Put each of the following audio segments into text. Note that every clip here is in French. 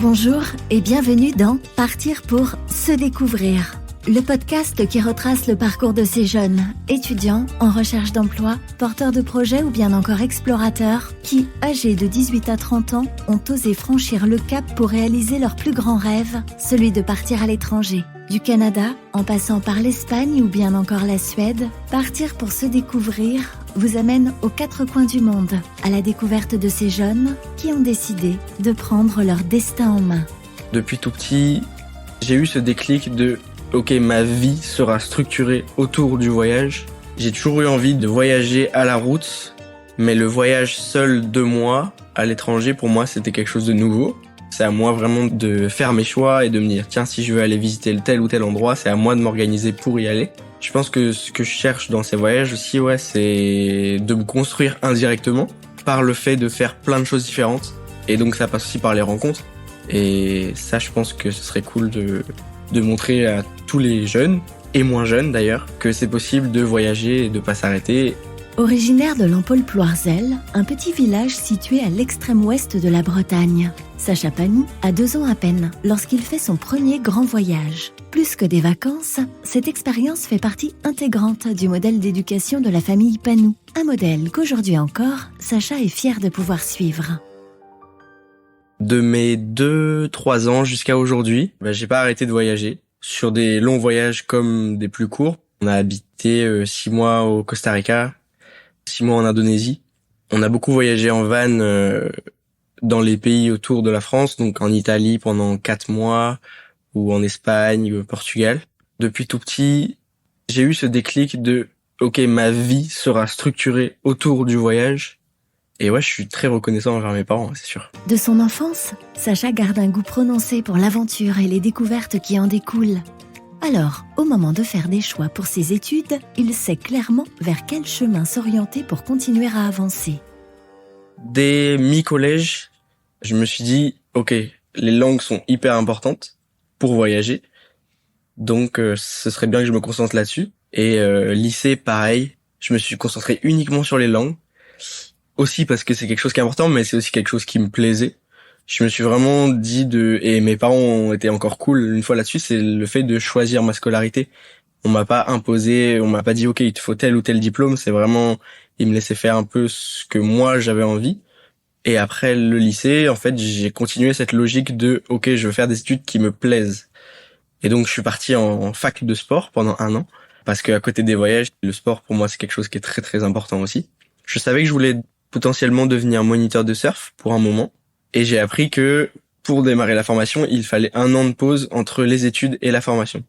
Bonjour et bienvenue dans Partir pour se découvrir, le podcast qui retrace le parcours de ces jeunes, étudiants en recherche d'emploi, porteurs de projets ou bien encore explorateurs qui, âgés de 18 à 30 ans, ont osé franchir le cap pour réaliser leur plus grand rêve, celui de partir à l'étranger. Du Canada, en passant par l'Espagne ou bien encore la Suède, Partir pour se découvrir vous amène aux quatre coins du monde, à la découverte de ces jeunes qui ont décidé de prendre leur destin en main. Depuis tout petit, j'ai eu ce déclic de « Ok, ma vie sera structurée autour du voyage ». J'ai toujours eu envie de voyager à la route, mais le voyage seul de moi à l'étranger, pour moi, c'était quelque chose de nouveau. C'est à moi vraiment de faire mes choix et de me dire « Tiens, si je veux aller visiter tel ou tel endroit, c'est à moi de m'organiser pour y aller ». Je pense que ce que je cherche dans ces voyages aussi, c'est de me construire indirectement par le fait de faire plein de choses différentes. Et donc ça passe aussi par les rencontres. Et ça, je pense que ce serait cool de montrer à tous les jeunes, et moins jeunes d'ailleurs, que c'est possible de voyager et de pas s'arrêter. Originaire de l'Empole-Ploirzel, un petit village situé à l'extrême ouest de la Bretagne, Sacha Panou a 2 ans à peine lorsqu'il fait son premier grand voyage. Plus que des vacances, cette expérience fait partie intégrante du modèle d'éducation de la famille Panou, un modèle qu'aujourd'hui encore, Sacha est fier de pouvoir suivre. De mes 2-3 ans jusqu'à aujourd'hui, j'ai pas arrêté de voyager. Sur des longs voyages comme des plus courts, on a habité 6 mois au Costa Rica, 6 mois en Indonésie. On a beaucoup voyagé en van dans les pays autour de la France, donc en Italie pendant 4 mois, ou en Espagne, au Portugal. Depuis tout petit, j'ai eu ce déclic de « Ok, ma vie sera structurée autour du voyage ». Et je suis très reconnaissant envers mes parents, c'est sûr. De son enfance, Sacha garde un goût prononcé pour l'aventure et les découvertes qui en découlent. Alors, au moment de faire des choix pour ses études, il sait clairement vers quel chemin s'orienter pour continuer à avancer. Dès mi-collège, je me suis dit « Ok, les langues sont hyper importantes pour voyager, donc ce serait bien que je me concentre là-dessus. » Et lycée, pareil, je me suis concentré uniquement sur les langues. Aussi parce que c'est quelque chose qui est important, mais c'est aussi quelque chose qui me plaisait. Je me suis vraiment dit et mes parents ont été encore cool une fois là-dessus, c'est le fait de choisir ma scolarité. On m'a pas imposé, on m'a pas dit ok, il te faut tel ou tel diplôme, c'est vraiment, ils me laissaient faire un peu ce que moi j'avais envie. Et après le lycée, en fait, j'ai continué cette logique de ok, je veux faire des études qui me plaisent. Et donc je suis parti en fac de sport pendant 1 an, parce qu'à côté des voyages, le sport pour moi c'est quelque chose qui est très très important aussi. Je savais que je voulais potentiellement devenir moniteur de surf pour un moment. Et j'ai appris que pour démarrer la formation, il fallait 1 an de pause entre les études et la formation.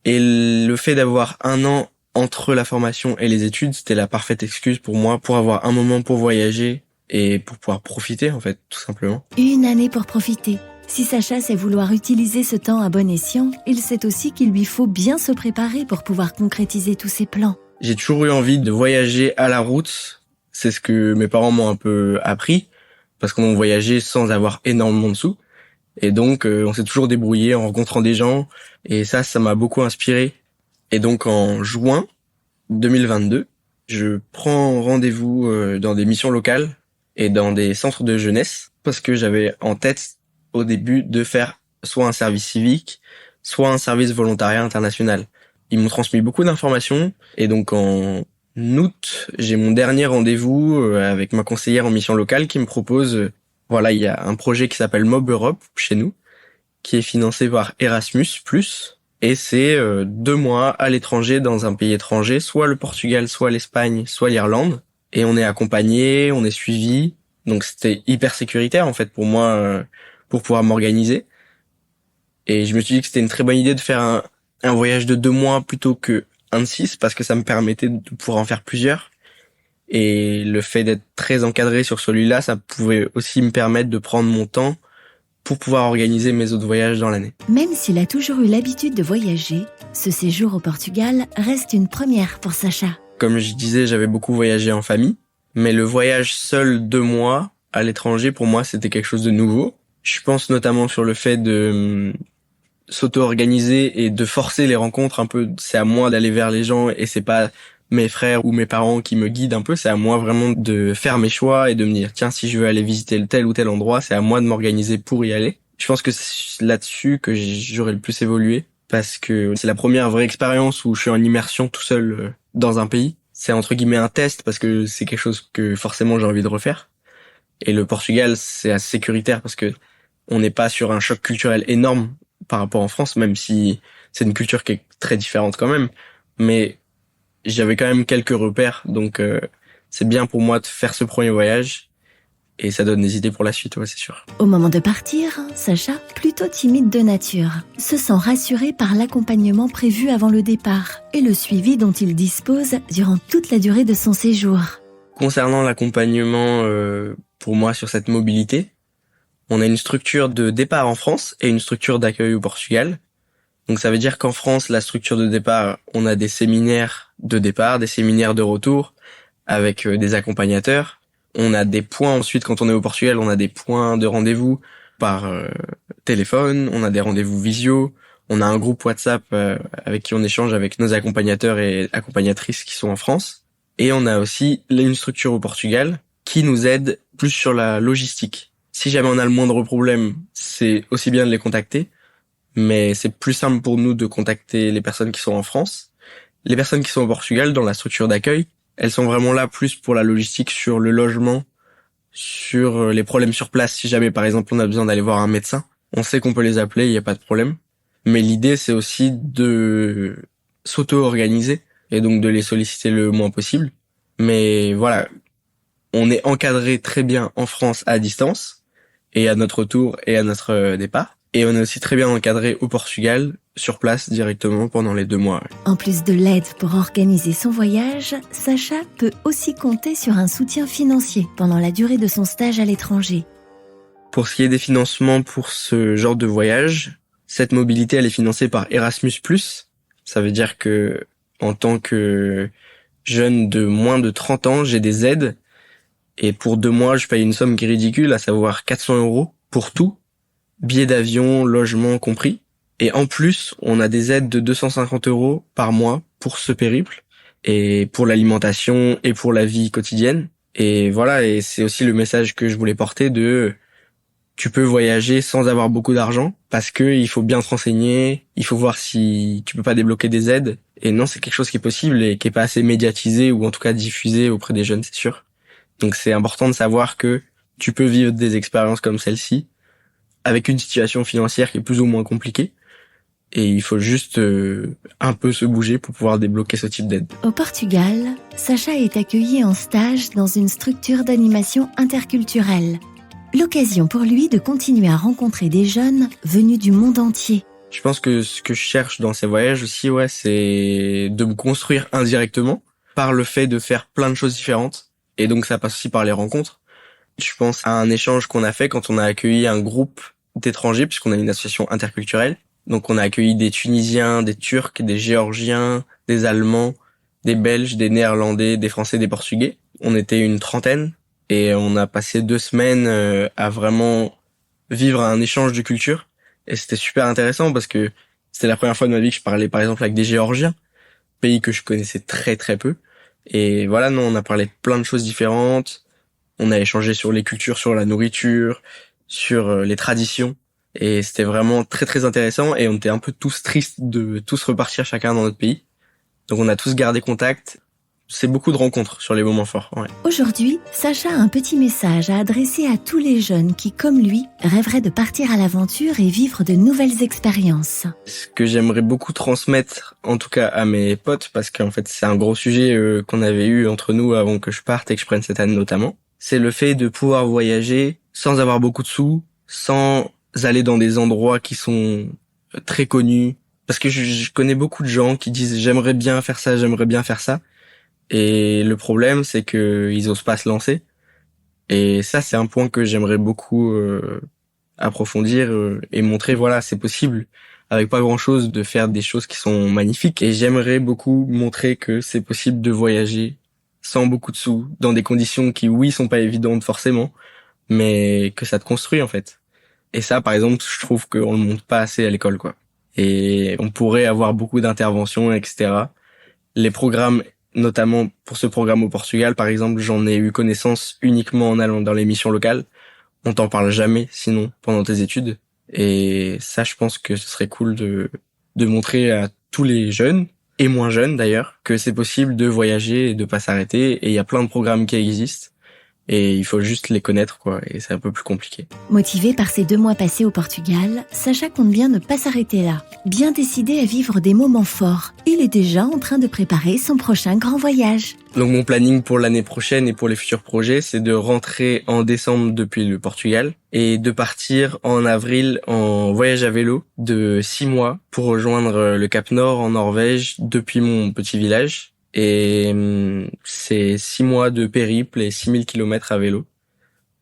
Et le fait d'avoir 1 an entre la formation et les études, c'était la parfaite excuse pour moi pour avoir un moment pour voyager et pour pouvoir profiter, en fait, tout simplement. 1 année pour profiter. Si Sacha sait vouloir utiliser ce temps à bon escient, il sait aussi qu'il lui faut bien se préparer pour pouvoir concrétiser tous ses plans. J'ai toujours eu envie de voyager à la route. C'est ce que mes parents m'ont un peu appris, parce qu'on voyageait sans avoir énormément de sous. Et donc, on s'est toujours débrouillé en rencontrant des gens. Et ça m'a beaucoup inspiré. Et donc, en juin 2022, je prends rendez-vous dans des missions locales et dans des centres de jeunesse, parce que j'avais en tête, au début, de faire soit un service civique, soit un service volontariat international. Ils m'ont transmis beaucoup d'informations. Et donc, en août, j'ai mon dernier rendez-vous avec ma conseillère en mission locale qui me propose, il y a un projet qui s'appelle Mob Europe chez nous, qui est financé par Erasmus+, et c'est 2 mois à l'étranger dans un pays étranger, soit le Portugal, soit l'Espagne, soit l'Irlande, et on est accompagné, on est suivi, donc c'était hyper sécuritaire en fait pour moi, pour pouvoir m'organiser. Et je me suis dit que c'était une très bonne idée de faire un voyage de 2 mois plutôt que un de 6, parce que ça me permettait de pouvoir en faire plusieurs. Et le fait d'être très encadré sur celui-là, ça pouvait aussi me permettre de prendre mon temps pour pouvoir organiser mes autres voyages dans l'année. Même s'il a toujours eu l'habitude de voyager, ce séjour au Portugal reste une première pour Sacha. Comme je disais, j'avais beaucoup voyagé en famille, mais le voyage seul 2 mois à l'étranger, pour moi, c'était quelque chose de nouveau. Je pense notamment sur le fait de s'auto-organiser et de forcer les rencontres un peu. C'est à moi d'aller vers les gens et c'est pas mes frères ou mes parents qui me guident un peu, c'est à moi vraiment de faire mes choix et de me dire tiens, si je veux aller visiter tel ou tel endroit, c'est à moi de m'organiser pour y aller. Je pense que c'est là-dessus que j'aurais le plus évolué, parce que c'est la première vraie expérience où je suis en immersion tout seul dans un pays. C'est entre guillemets un test, parce que c'est quelque chose que forcément j'ai envie de refaire. Et le Portugal, c'est assez sécuritaire parce que on n'est pas sur un choc culturel énorme par rapport en France, même si c'est une culture qui est très différente quand même. Mais j'avais quand même quelques repères, donc c'est bien pour moi de faire ce premier voyage. Et ça donne des idées pour la suite, ouais, c'est sûr. Au moment de partir, Sacha, plutôt timide de nature, se sent rassuré par l'accompagnement prévu avant le départ et le suivi dont il dispose durant toute la durée de son séjour. Concernant l'accompagnement, pour moi, sur cette mobilité, on a une structure de départ en France et une structure d'accueil au Portugal. Donc ça veut dire qu'en France, la structure de départ, on a des séminaires de départ, des séminaires de retour avec des accompagnateurs. On a des points ensuite, quand on est au Portugal, on a des points de rendez-vous par téléphone, on a des rendez-vous visio, on a un groupe WhatsApp avec qui on échange avec nos accompagnateurs et accompagnatrices qui sont en France. Et on a aussi une structure au Portugal qui nous aide plus sur la logistique. Si jamais on a le moindre problème, c'est aussi bien de les contacter, mais c'est plus simple pour nous de contacter les personnes qui sont en France. Les personnes qui sont au Portugal, dans la structure d'accueil, elles sont vraiment là plus pour la logistique, sur le logement, sur les problèmes sur place. Si jamais, par exemple, on a besoin d'aller voir un médecin, on sait qu'on peut les appeler, il n'y a pas de problème. Mais l'idée, c'est aussi de s'auto-organiser et donc de les solliciter le moins possible. Mais voilà, on est encadré très bien en France à distance, et à notre retour et à notre départ. Et on est aussi très bien encadré au Portugal, sur place directement pendant les 2 mois. En plus de l'aide pour organiser son voyage, Sacha peut aussi compter sur un soutien financier pendant la durée de son stage à l'étranger. Pour ce qui est des financements pour ce genre de voyage, cette mobilité, elle est financée par Erasmus+. Ça veut dire que, en tant que jeune de moins de 30 ans, j'ai des aides. Et pour 2 mois, je paye une somme qui est ridicule, à savoir 400 € pour tout. Billets d'avion, logement compris. Et en plus, on a des aides de 250 € par mois pour ce périple, et pour l'alimentation et pour la vie quotidienne. Et voilà, et c'est aussi le message que je voulais porter de tu peux voyager sans avoir beaucoup d'argent, parce que il faut bien te renseigner, il faut voir si tu peux pas débloquer des aides. Et non, c'est quelque chose qui est possible et qui est pas assez médiatisé, ou en tout cas diffusé auprès des jeunes, c'est sûr. Donc c'est important de savoir que tu peux vivre des expériences comme celle-ci, avec une situation financière qui est plus ou moins compliquée, et il faut juste un peu se bouger pour pouvoir débloquer ce type d'aide. Au Portugal, Sacha est accueilli en stage dans une structure d'animation interculturelle. L'occasion pour lui de continuer à rencontrer des jeunes venus du monde entier. Je pense que ce que je cherche dans ces voyages aussi, ouais, c'est de me construire indirectement par le fait de faire plein de choses différentes. Et donc ça passe aussi par les rencontres. Je pense à un échange qu'on a fait quand on a accueilli un groupe d'étrangers, puisqu'on a une association interculturelle. Donc on a accueilli des Tunisiens, des Turcs, des Géorgiens, des Allemands, des Belges, des Néerlandais, des Français, des Portugais. On était une trentaine et on a passé 2 semaines à vraiment vivre un échange de culture. Et c'était super intéressant parce que c'était la première fois de ma vie que je parlais par exemple avec des Géorgiens, pays que je connaissais très très peu. Et voilà, non, on a parlé de plein de choses différentes. On a échangé sur les cultures, sur la nourriture, sur les traditions. Et c'était vraiment très très intéressant, et on était un peu tous tristes de tous repartir chacun dans notre pays. Donc on a tous gardé contact. C'est beaucoup de rencontres sur les moments forts. Ouais. Aujourd'hui, Sacha a un petit message à adresser à tous les jeunes qui, comme lui, rêveraient de partir à l'aventure et vivre de nouvelles expériences. Ce que j'aimerais beaucoup transmettre, en tout cas à mes potes, parce qu'en fait c'est un gros sujet qu'on avait eu entre nous avant que je parte et que je prenne cette année notamment, c'est le fait de pouvoir voyager sans avoir beaucoup de sous, sans aller dans des endroits qui sont très connus. Parce que je connais beaucoup de gens qui disent j'aimerais bien faire ça, j'aimerais bien faire ça. Et le problème, c'est que ils osent pas se lancer. Et ça, c'est un point que j'aimerais beaucoup approfondir et montrer, voilà, c'est possible, avec pas grand-chose, de faire des choses qui sont magnifiques. Et j'aimerais beaucoup montrer que c'est possible de voyager sans beaucoup de sous, dans des conditions qui, oui, sont pas évidentes forcément, mais que ça te construit, en fait. Et ça, par exemple, je trouve qu'on le montre pas assez à l'école, quoi. Et on pourrait avoir beaucoup d'interventions, etc. Les programmes, notamment pour ce programme au Portugal, par exemple, j'en ai eu connaissance uniquement en allant dans les missions locales. On t'en parle jamais, sinon, pendant tes études. Et ça, je pense que ce serait cool de montrer à tous les jeunes, et moins jeunes d'ailleurs, que c'est possible de voyager et de pas s'arrêter. Et il y a plein de programmes qui existent. Et il faut juste les connaître, quoi, et c'est un peu plus compliqué. Motivé par ces 2 mois passés au Portugal, Sacha compte bien ne pas s'arrêter là. Bien décidé à vivre des moments forts, il est déjà en train de préparer son prochain grand voyage. Donc mon planning pour l'année prochaine et pour les futurs projets, c'est de rentrer en décembre depuis le Portugal et de partir en avril en voyage à vélo de 6 mois pour rejoindre le Cap Nord en Norvège depuis mon petit village. Et c'est 6 mois de périple et 6000 kilomètres à vélo.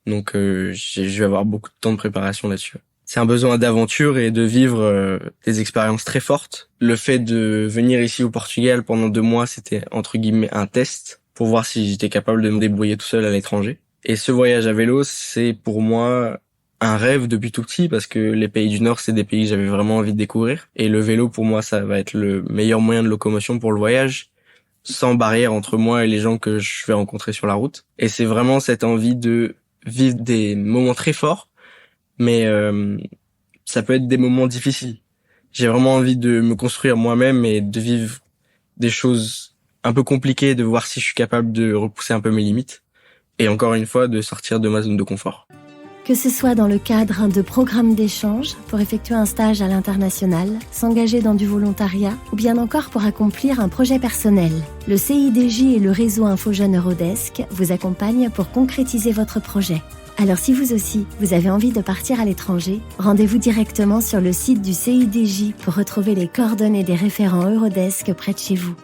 Donc je vais avoir beaucoup de temps de préparation là-dessus. C'est un besoin d'aventure et de vivre des expériences très fortes. Le fait de venir ici au Portugal pendant 2 mois, c'était entre guillemets un test pour voir si j'étais capable de me débrouiller tout seul à l'étranger. Et ce voyage à vélo, c'est pour moi un rêve depuis tout petit parce que les pays du Nord, c'est des pays que j'avais vraiment envie de découvrir. Et le vélo, pour moi, ça va être le meilleur moyen de locomotion pour le voyage, sans barrière entre moi et les gens que je vais rencontrer sur la route. Et c'est vraiment cette envie de vivre des moments très forts, mais ça peut être des moments difficiles. J'ai vraiment envie de me construire moi-même et de vivre des choses un peu compliquées, de voir si je suis capable de repousser un peu mes limites. Et encore une fois, de sortir de ma zone de confort. Que ce soit dans le cadre de programmes d'échange, pour effectuer un stage à l'international, s'engager dans du volontariat ou bien encore pour accomplir un projet personnel, le CIDJ et le réseau InfoJeunes Eurodesk vous accompagnent pour concrétiser votre projet. Alors si vous aussi, vous avez envie de partir à l'étranger, rendez-vous directement sur le site du CIDJ pour retrouver les coordonnées des référents Eurodesk près de chez vous.